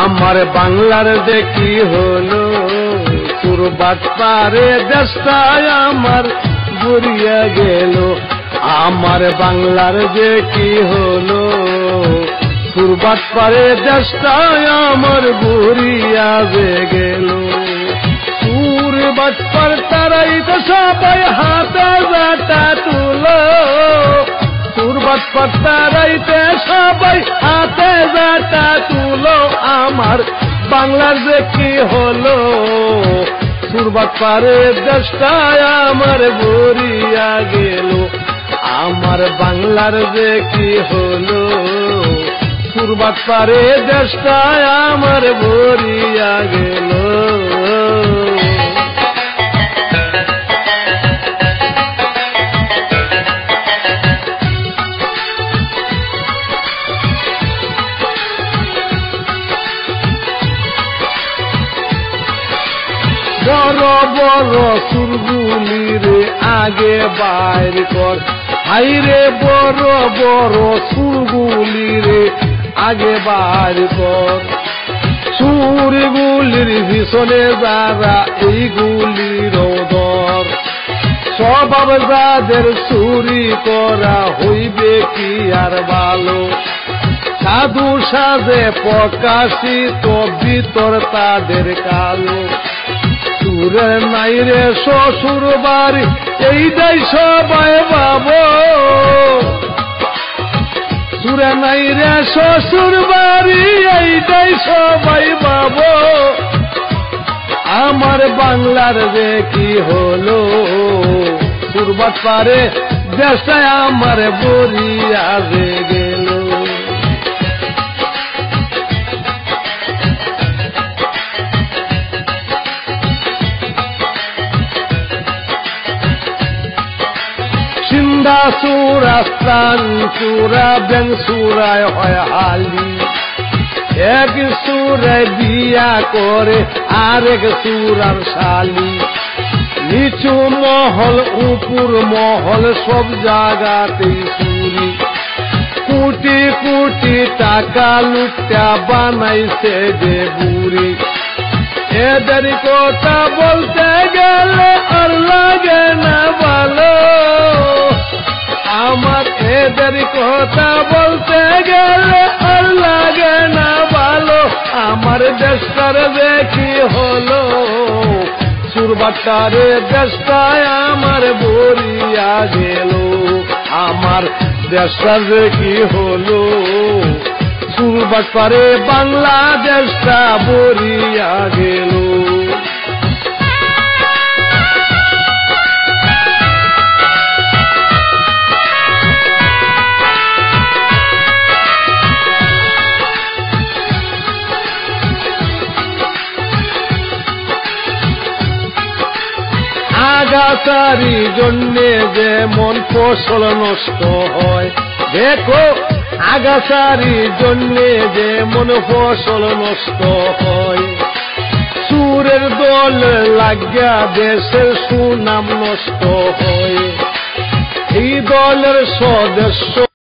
আমার বাংলার যে কি হলো, সুরবাট পারে দেশটায় আমার বুড়িয়া গেল। আমার বাংলার যে কি হলো, সুরবাট পারে দেশটায় আমার বুড়িয়া যে গেল। সুরবাট পার তারাই তো সবাই হাতে যাটা তুলো, সুরবাট পার তারাইতে সবাই হাতে যাটা তুলো। আমার বাংলার যে কি হলো, সুরবাট পারে দেশটায় আমার বুড়িয়া গেল। আমার বাংলার যে কি হলো, সুরবাট পারে দেশটায় আমার বুড়িয়া গেল। বড় বড় সুরগুলি রে আগে বাইর কর, হাইরে বড় বড় সুরগুলি রে আগে বাইর কর। সুরগুলির ভীষণে যারা এইগুলির দর, স্বভাব যাদের চুরি করা হইবে কি আর ভালো। সাধু সাজে প্রকাশিত ভিতর তাদের কালো। সুরে নাই রে শ্বশুর বাড়ি এইটাই সবাই ভাবো, সুরে নাই রে শ্বশুর বাড়ি এইটাই সবাই ভাবো। আমার বাংলার যে কি হলো, সুরবাট পারে দেশটায় আমার বুড়িয়া যে গেল। সিন্ধা সুরা স্থান সুরা ব্যাং সুরায় হয় হালি, এক সুরায় বিয়া করে আরেক সুরার শালি। নিচু মহল উপর মহল সব জায়গাতেই চুরি, কোটি কোটি টাকা লুটা বানাইছে যে বুড়ি। এদের কথা বলতে গেলে আর লাগে না ভালো, আমার এদের কথা বলতে গেলে আর লাগে না ভালো। আমার দেশটার যে কি হলো, সুরবাটারে দেশটায় আমার বুড়িয়া গেল। আমার দেশটার যে কি হলো, সুরবাট পারে বাংলাদেশটা বুড়িয়া গেল। আগাছারি জন্যে যেমন ফসল নষ্ট হয়, দেখো আগাছারি জন্যে যেমন ফসল নষ্ট হয়। সুরের দল লাগিয়া দেশের সুনাম নষ্ট হয়। এই দলের সদস্য